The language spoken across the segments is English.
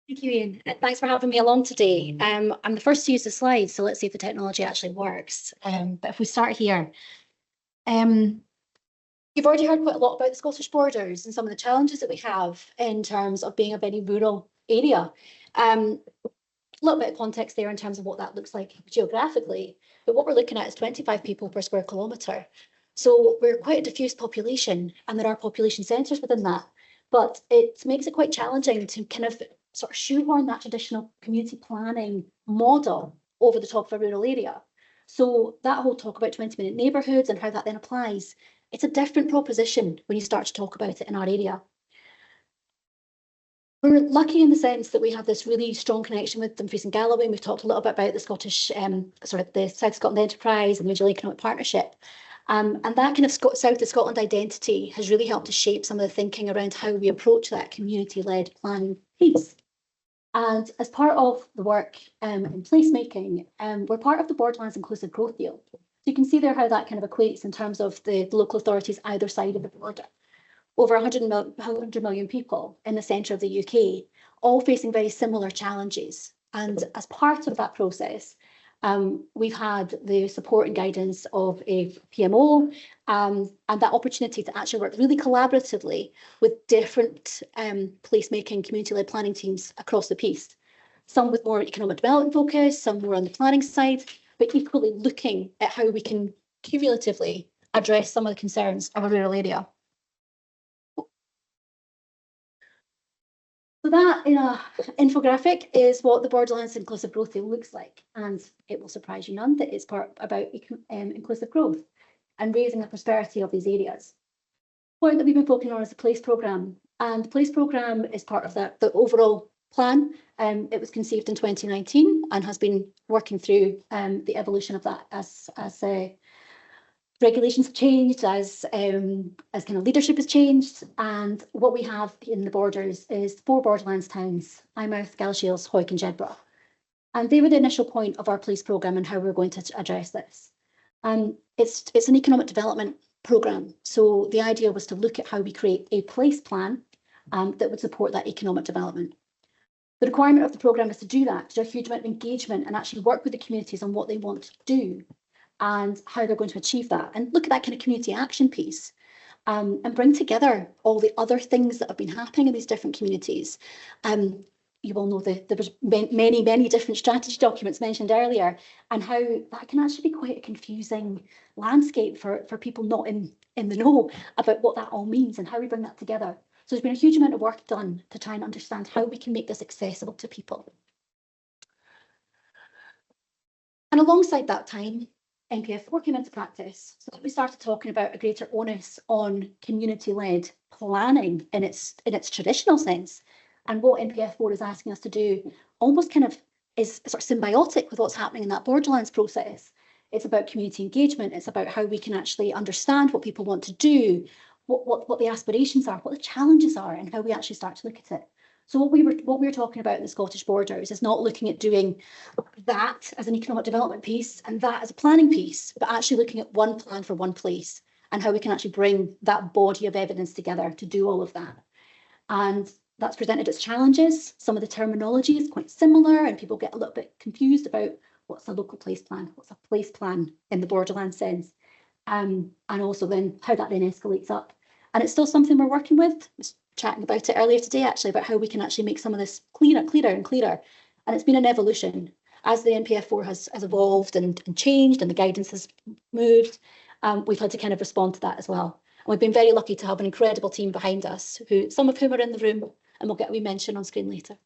Thank you, Ian. Thanks for having me along today. I'm the first to use the slides, so let's see if the technology actually works. But if we start here, um, you've already heard quite a lot about the Scottish borders and some of the challenges that we have in terms of being a very rural area. A little bit of context there in terms of what that looks like geographically, but what we're looking at is 25 people per square kilometre. So we're quite a diffuse population, and there are population centres within that, but it makes it quite challenging to kind of sort of shoehorn that traditional community planning model over the top of a rural area. So that whole talk about 20-minute neighbourhoods and how that then applies, it's a different proposition when you start to talk about it in our area. We're lucky in the sense that we have this really strong connection with Dumfries and Galloway. We've talked a little bit about the Scottish, the South Scotland Enterprise and the Regional Economic Partnership. And that kind of South of Scotland identity has really helped to shape some of the thinking around how we approach that community-led planning piece. And as part of the work in placemaking, we're part of the Borderlands Inclusive Growth Deal. So you can see there how that kind of equates in terms of the local authorities either side of the border. Over 100 million people in the centre of the UK, all facing very similar challenges. And as part of that process, we've had the support and guidance of a PMO and that opportunity to actually work really collaboratively with different placemaking community-led planning teams across the piece. Some with more economic development focus, some more on the planning side, but equally looking at how we can cumulatively address some of the concerns of a rural area. So that in an infographic is what the Borderlands Inclusive Growth Deal looks like. And it will surprise you none that it's part about inclusive growth and raising the prosperity of these areas. The point that we've been focusing on is the PLACE programme. And the PLACE programme is part of the overall plan. It was conceived in 2019 and has been working through the evolution of that as regulations have changed, as kind of leadership has changed. And what we have in the borders is 4 borderlands towns: Eyemouth, Galashiels, Hoyk and Jedburgh. And they were the initial point of our police programme and how we're going to address this. It's an economic development programme. So the idea was to look at how we create a place plan that would support that economic development. The requirement of the programme is to do that, to do a huge amount of engagement and actually work with the communities on what they want to do and how they're going to achieve that, and look at that kind of community action piece, and bring together all the other things that have been happening in these different communities. You all know there was many different strategy documents mentioned earlier, and how that can actually be quite a confusing landscape for people not in the know about what that all means and how we bring that together. So there's been a huge amount of work done to try and understand how we can make this accessible to people. And alongside that time, NPF4 came into practice. So we started talking about a greater onus on community-led planning in its traditional sense. And what NPF4 is asking us to do almost kind of is sort of symbiotic with what's happening in that Borderlands process. It's about community engagement. It's about how we can actually understand what people want to do, what the aspirations are, what the challenges are, and how we actually start to look at it. So what we were talking about in the Scottish borders is not looking at doing that as an economic development piece and that as a planning piece, but actually looking at one plan for one place and how we can actually bring that body of evidence together to do all of that. And that's presented its challenges. Some of the terminology is quite similar and people get a little bit confused about what's a local place plan, what's a place plan in the Borderland sense, and also then how that then escalates up. And it's still something we're working with. I was chatting about it earlier today, actually, about how we can actually make some of this clearer and clearer. And it's been an evolution. As the NPF4 has evolved and changed and the guidance has moved, we've had to kind of respond to that as well. And we've been very lucky to have an incredible team behind us, some of whom are in the room, and we'll get a wee mention on screen later.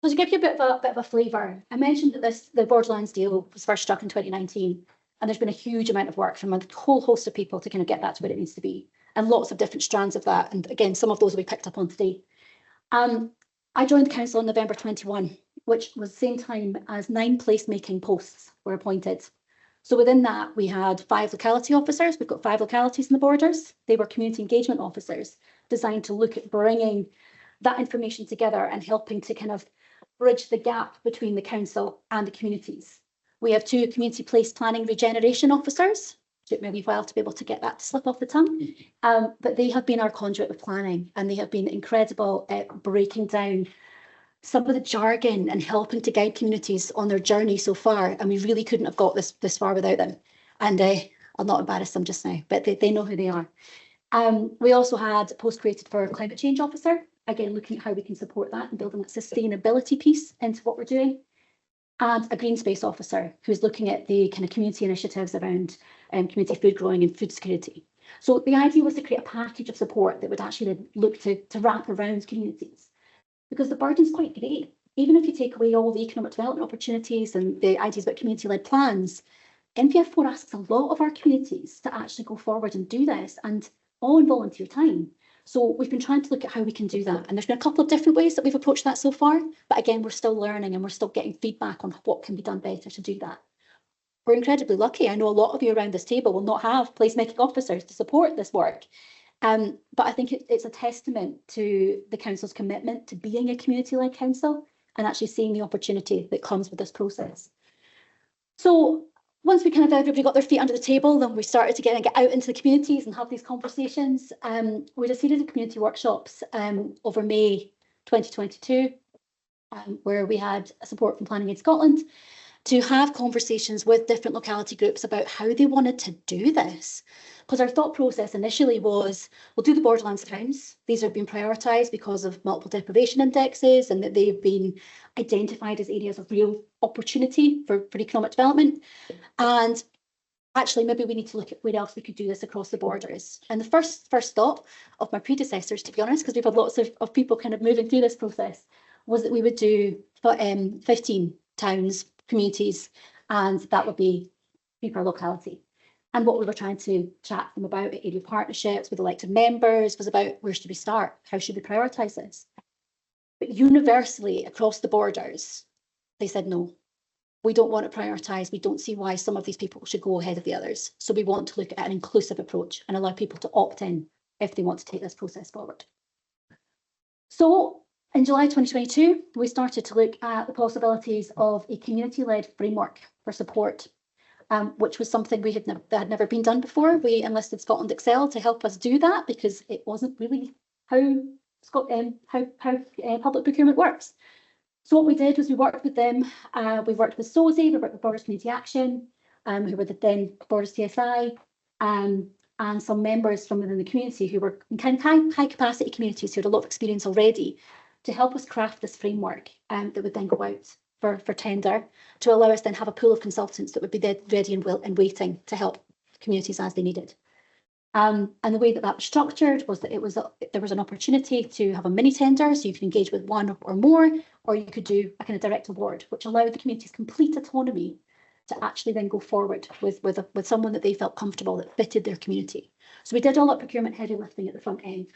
So to give you a bit of a flavour, I mentioned that the Borderlands deal was first struck in 2019, and there's been a huge amount of work from a whole host of people to kind of get that to where it needs to be, and lots of different strands of that. And again, some of those will be picked up on today. I joined the council in November 21, which was the same time as 9 placemaking posts were appointed. So within that, we had 5 locality officers. We've got 5 localities in the borders. They were community engagement officers designed to look at bringing that information together and helping to kind of bridge the gap between the council and the communities. We have 2 community place planning regeneration officers took me a wee while to be able to get that to slip off the tongue. But they have been our conduit of planning, and they have been incredible at breaking down some of the jargon and helping to guide communities on their journey so far. And we really couldn't have got this far without them. And I'll not embarrass them just now, but they know who they are. We also had a post created for a climate change officer, again, looking at how we can support that and building that sustainability piece into what we're doing. And a green space officer who's looking at the kind of community initiatives around community food growing and food security. So the idea was to create a package of support that would actually look to wrap around communities, because the burden's quite great. Even if you take away all the economic development opportunities and the ideas about community-led plans, NPF4 asks a lot of our communities to actually go forward and do this, and all in volunteer time. So we've been trying to look at how we can do that. And there's been a couple of different ways that we've approached that so far. But again, we're still learning and we're still getting feedback on what can be done better to do that. We're incredibly lucky. I know a lot of you around this table will not have placemaking officers to support this work. But I think it's a testament to the council's commitment to being a community-led council and actually seeing the opportunity that comes with this process. So once we kind of everybody got their feet under the table, then we started to get out into the communities and have these conversations. We did a series of community workshops over May 2022, where we had support from Planning Aid Scotland to have conversations with different locality groups about how they wanted to do this. Because our thought process initially was, we'll do the borderlands towns. These have been prioritised because of multiple deprivation indexes and that they've been identified as areas of real opportunity for economic development. And actually, maybe we need to look at where else we could do this across the borders. And the first thought of my predecessors, to be honest, because we've had lots of people kind of moving through this process, was that we would do 15 towns, communities, and that would be per locality. And what we were trying to chat to them about at area partnerships with elected members was about, where should we start? How should we prioritise this? But universally across the borders, they said no. We don't want to prioritise. We don't see why some of these people should go ahead of the others. So we want to look at an inclusive approach and allow people to opt in if they want to take this process forward. So in July 2022, we started to look at the possibilities of a community-led framework for support, which was something that had never been done before. We enlisted Scotland Excel to help us do that because it wasn't really how public procurement works. So what we did was we worked with them. We worked with SOSI, we worked with Borders Community Action, who were the then Borders TSI, and some members from within the community who were in kind of high capacity communities who had a lot of experience already, to help us craft this framework that would then go out for tender, to allow us then have a pool of consultants that would be ready and waiting to help communities as they needed. And the way that was structured was that there was an opportunity to have a mini tender, so you could engage with one or more, or you could do a kind of direct award, which allowed the communities complete autonomy to actually then go forward with someone that they felt comfortable, that fitted their community. So we did all that procurement heavy lifting at the front end.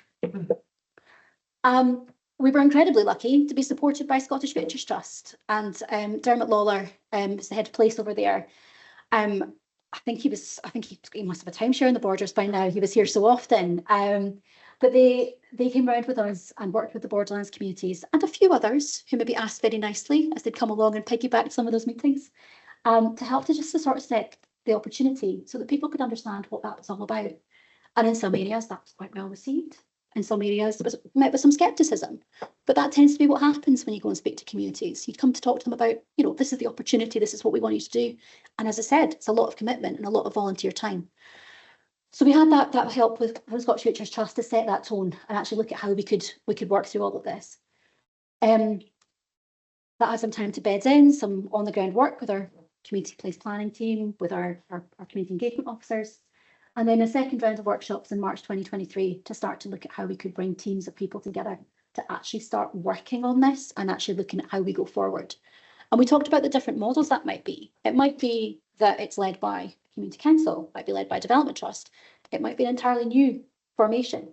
We were incredibly lucky to be supported by Scottish Futures Trust, and Dermot Lawler is the head of place over there. I think he must have a timeshare in the borders by now. He was here so often. But they came around with us and worked with the Borderlands communities and a few others who maybe asked very nicely as they'd come along and piggybacked some of those meetings, to help to sort of set the opportunity so that people could understand what that was all about. And in some areas that was quite well received. In some areas it was met with some scepticism, but that tends to be what happens when you go and speak to communities. You come to talk to them about, this is the opportunity, this is what we want you to do. And as I said, it's a lot of commitment and a lot of volunteer time. So we had that help with Scottish Futures Trust to set that tone and actually look at how we could work through all of this. That had some time to bed in, some on the ground work with our community place planning team, with our community engagement officers. And then a second round of workshops in March 2023 to start to look at how we could bring teams of people together to actually start working on this and actually looking at how we go forward. And we talked about the different models that might be. It might be that it's led by community council, might be led by development trust. It might be an entirely new formation.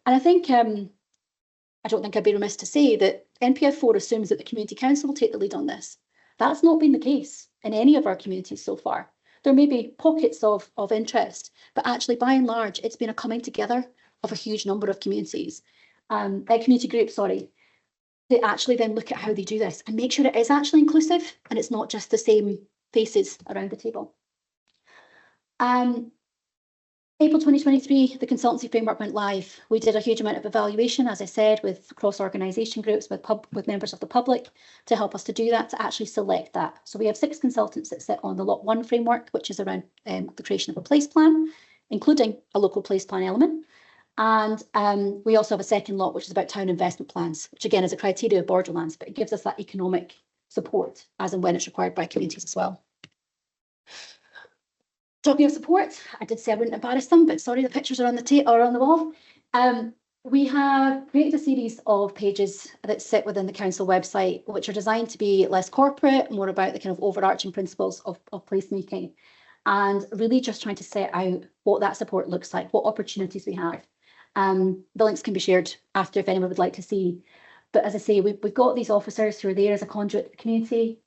And I think, I don't think I'd be remiss to say that NPF4 assumes that the community council will take the lead on this. That's not been the case in any of our communities so far. There may be pockets of interest, but actually, by and large, it's been a coming together of a huge number of communities, community groups, sorry, to actually then look at how they do this and make sure it is actually inclusive and it's not just the same faces around the table. April 2023, the consultancy framework went live. We did a huge amount of evaluation, as I said, with cross-organisation groups, with members of the public, to help us to do that, to actually select that. So we have 6 consultants that sit on the Lot 1 framework, which is around the creation of a place plan, including a local place plan element. And we also have a second lot, which is about town investment plans, which again is a criteria of borderlands, but it gives us that economic support as and when it's required by communities as well. Talking of support, I did say I wouldn't embarrass them, but sorry, the pictures are on the wall. We have created a series of pages that sit within the council website, which are designed to be less corporate, more about the kind of overarching principles of placemaking, and really just trying to set out what that support looks like, what opportunities we have. The links can be shared after if anyone would like to see. But as I say, we've got these officers who are there as a conduit to the community.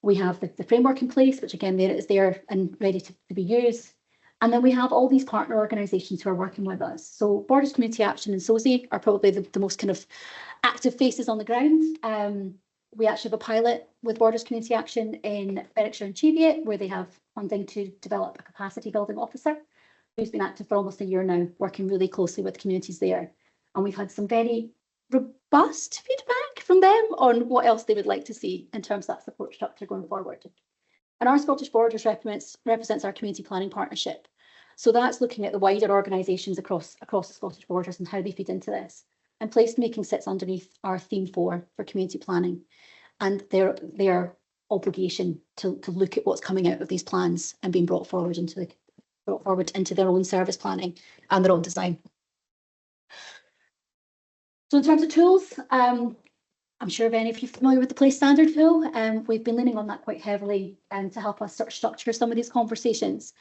We have the framework in place, which again, there is there and ready to be used. And then we have all these partner organisations who are working with us. So Borders Community Action and SOSI are probably the most kind of active faces on the ground. We actually have a pilot with Borders Community Action in Berwickshire and Cheviot, where they have funding to develop a capacity building officer who's been active for almost a year now, working really closely with communities there. And we've had some very robust feedback from them on what else they would like to see in terms of that support structure going forward. And our Scottish Borders represents our community planning partnership. So that's looking at the wider organisations across the Scottish Borders and how they feed into this. And placemaking sits underneath our theme 4 for community planning, and their obligation to look at what's coming out of these plans and being brought forward into their own service planning and their own design. So in terms of tools, I'm sure if any of you are familiar with the Place Standard tool, we've been leaning on that quite heavily to help us sort of structure some of these conversations.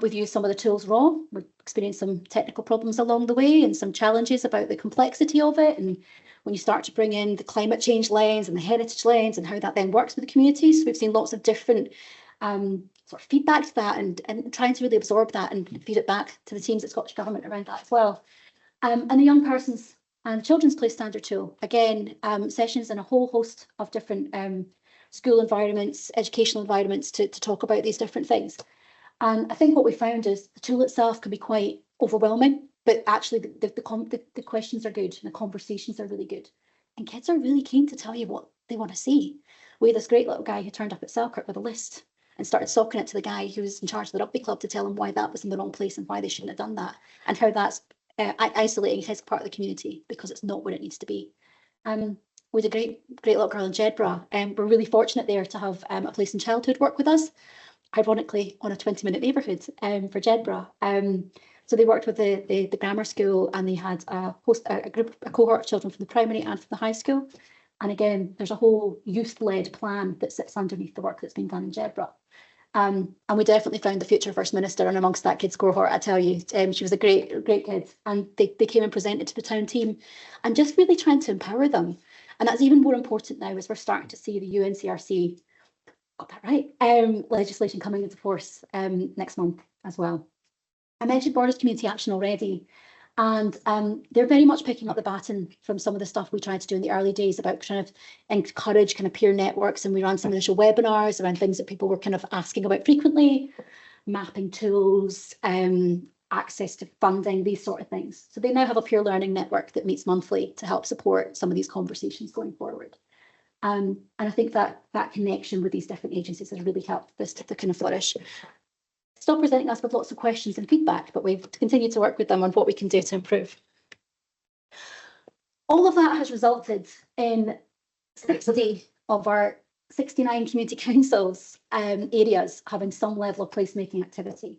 We've used some of the tools raw. We've experienced some technical problems along the way and some challenges about the complexity of it. And when you start to bring in the climate change lens and the heritage lens and how that then works with the communities, we've seen lots of different sort of feedback to that and trying to really absorb that and feed it back to the teams at Scottish Government around that as well. And the young person's and Children's Place Standard tool, again, sessions in a whole host of different school environments, educational environments to talk about these different things. And I think what we found is the tool itself can be quite overwhelming, but actually the questions are good and the conversations are really good. And kids are really keen to tell you what they want to see. We had this great little guy who turned up at Selkirk with a list and started socking it to the guy who was in charge of the rugby club to tell him why that was in the wrong place and why they shouldn't have done that, and how that's isolating his part of the community because it's not where it needs to be. We had a great little girl in Jedburgh, and we're really fortunate there to have a Place in Childhood work with us, ironically on a 20-minute neighbourhood for Jedburgh. So they worked with the grammar school, and they had a cohort of children from the primary and from the high school. And again, there's a whole youth-led plan that sits underneath the work that's been done in Jedburgh. And we definitely found the future First Minister and amongst that kids cohort, I tell you. She was a great kid, and they came and presented to the town team and just really trying to empower them. And that's even more important now as we're starting to see the UNCRC, got that right, legislation coming into force next month as well. I mentioned Borders Community Action already, and they're very much picking up the baton from some of the stuff we tried to do in the early days about trying to encourage kind of peer networks, and we ran some initial webinars around things that people were kind of asking about frequently, mapping tools, access to funding, these sort of things. So they now have a peer learning network that meets monthly to help support some of these conversations going forward. And I think that connection with these different agencies has really helped this to kind of flourish. Still presenting us with lots of questions and feedback, but we've continued to work with them on what we can do to improve. All of that has resulted in 60 of our 69 community councils areas having some level of placemaking activity.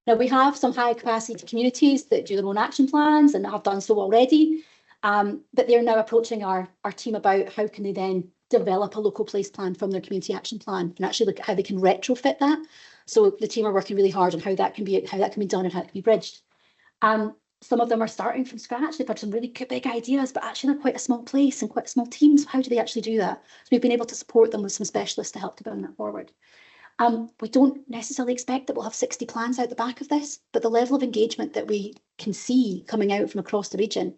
Now, we have some high capacity communities that do their own action plans and have done so already, but they're now approaching our team about how can they then develop a local place plan from their community action plan and actually look at how they can retrofit that. So the team are working really hard on how that can be done and how it can be bridged. Some of them are starting from scratch. They've had some really big ideas, but actually they're quite a small place and quite a small team. So how do they actually do that? So we've been able to support them with some specialists to help to bring that forward. We don't necessarily expect that we'll have 60 plans out the back of this, but the level of engagement that we can see coming out from across the region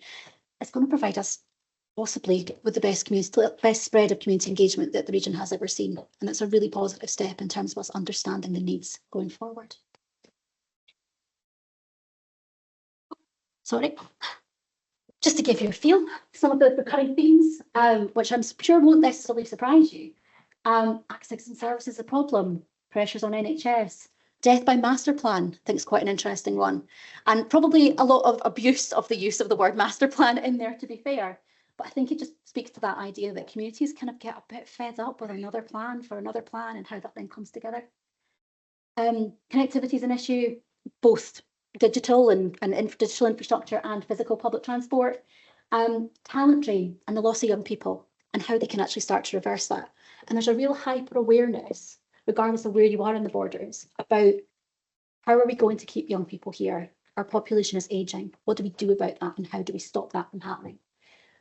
is going to provide us possibly with the best spread of community engagement that the region has ever seen. And it's a really positive step in terms of us understanding the needs going forward. Sorry. Just to give you a feel, some of the recurring themes, which I'm sure won't necessarily surprise you. Access and services is a problem, pressures on NHS, death by master plan, I think is quite an interesting one. And probably a lot of abuse of the use of the word master plan in there, to be fair. But I think it just speaks to that idea that communities kind of get a bit fed up with another plan for another plan and how that then comes together. Connectivity is an issue, both digital and digital infrastructure and physical public transport. Talent drain and the loss of young people and how they can actually start to reverse that. And there's a real hyper awareness, regardless of where you are in the borders, about how are we going to keep young people here? Our population is aging. What do we do about that and how do we stop that from happening?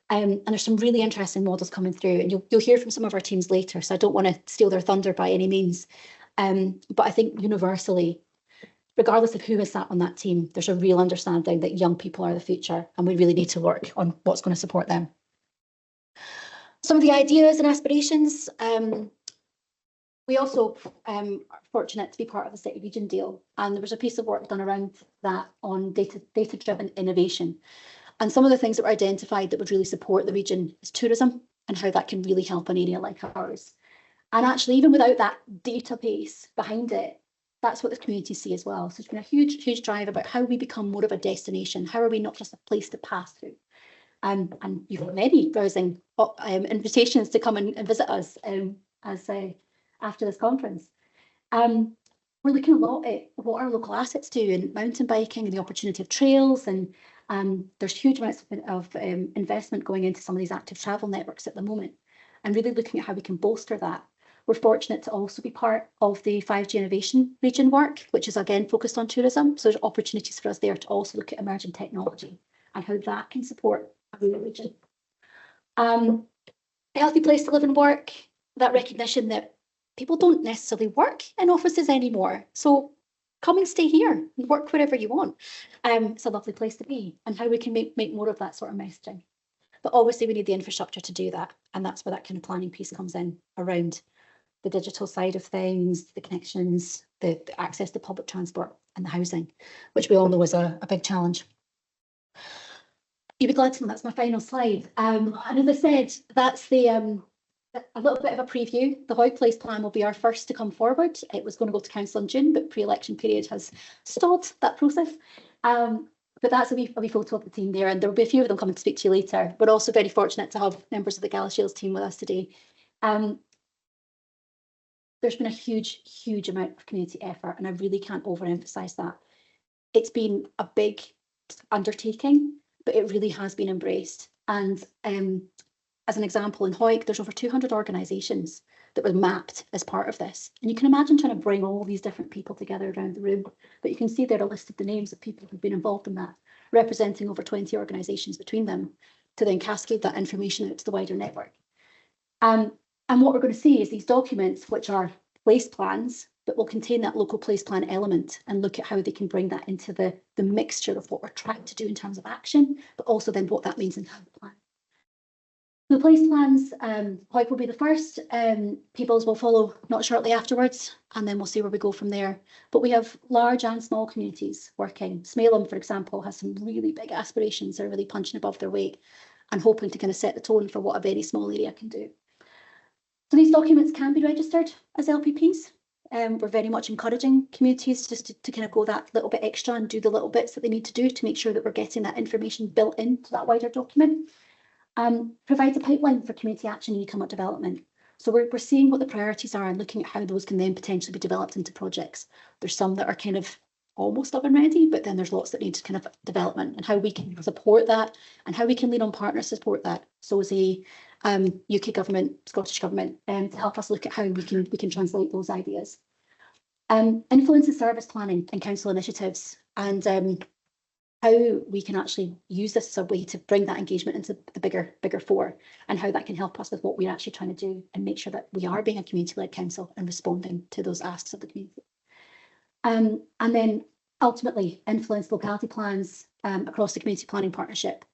And there's some really interesting models coming through, and you'll hear from some of our teams later, so I don't want to steal their thunder by any means. But I think universally, regardless of who is sat on that team, there's a real understanding that young people are the future and we really need to work on what's going to support them. Some of the ideas and aspirations, we also are fortunate to be part of the City Region deal, and there was a piece of work done around that on data-driven innovation. And some of the things that were identified that would really support the region is tourism and how that can really help an area like ours. And actually, even without that database behind it, that's what the communities see as well. So it's been a huge drive about how we become more of a destination. How are we not just a place to pass through? And you've got many browsing invitations to come and visit us after this conference. We're looking a lot at what our local assets do in mountain biking and the opportunity of trails, and there's huge amounts of investment going into some of these active travel networks at the moment, and really looking at how we can bolster that. We're fortunate to also be part of the 5G Innovation Region work, which is again focused on tourism. So there's opportunities for us there to also look at emerging technology and how that can support a rural region. A healthy place to live and work, that recognition that people don't necessarily work in offices anymore. So come and stay here and work wherever you want. It's a lovely place to be, and how we can make more of that sort of messaging. But obviously we need the infrastructure to do that. And that's where that kind of planning piece comes in around the digital side of things, the connections, the access to public transport and the housing, which we all know is a big challenge. You'll be glad to know that's my final slide. And as I said, that's a little bit of a preview. The Hoy Place plan will be our first to come forward. It was going to go to council in June, but pre-election period has stalled that process. But that's a wee photo of the team there, and there will be a few of them coming to speak to you later. We're also very fortunate to have members of the Galashiels team with us today. There's been a huge amount of community effort, and I really can't overemphasize that. It's been a big undertaking, but it really has been embraced. And as an example, in Hawick, there's over 200 organisations that were mapped as part of this. And you can imagine trying to bring all these different people together around the room, but you can see there a list of the names of people who've been involved in that, representing over 20 organisations between them, to then cascade that information out to the wider network. And what we're going to see is these documents, which are place plans, but will contain that local place plan element and look at how they can bring that into the mixture of what we're trying to do in terms of action, but also then what that means in terms of plan. The place plans, Hawick will be the first, Peebles will follow not shortly afterwards, and then we'll see where we go from there. But we have large and small communities working. Smailham, for example, has some really big aspirations. They're really punching above their weight and hoping to kind of set the tone for what a very small area can do. So these documents can be registered as LPPs. We're very much encouraging communities just to kind of go that little bit extra and do the little bits that they need to do to make sure that we're getting that information built into that wider document. Provides a pipeline for community action and economic development. So we're seeing what the priorities are and looking at how those can then potentially be developed into projects. There's some that are kind of almost up and ready, but then there's lots that need kind of development, and how we can support that and how we can lean on partners to support that. So as a UK government, Scottish government, to help us look at how we can translate those ideas. Influence and service planning and council initiatives, and how we can actually use this as a way to bring that engagement into the bigger fore, and how that can help us with what we're actually trying to do and make sure that we are being a community-led council and responding to those asks of the community. And then ultimately influence locality plans across the community planning partnership.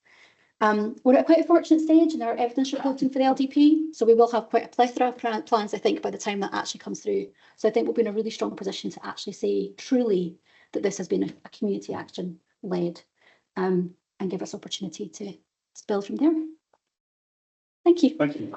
We're at quite a fortunate stage in our evidence reporting for the LDP, so we will have quite a plethora of plans, I think, by the time that actually comes through. So I think we'll be in a really strong position to actually say truly that this has been a community action led. and give us opportunity to build from there. Thank you. Thank you.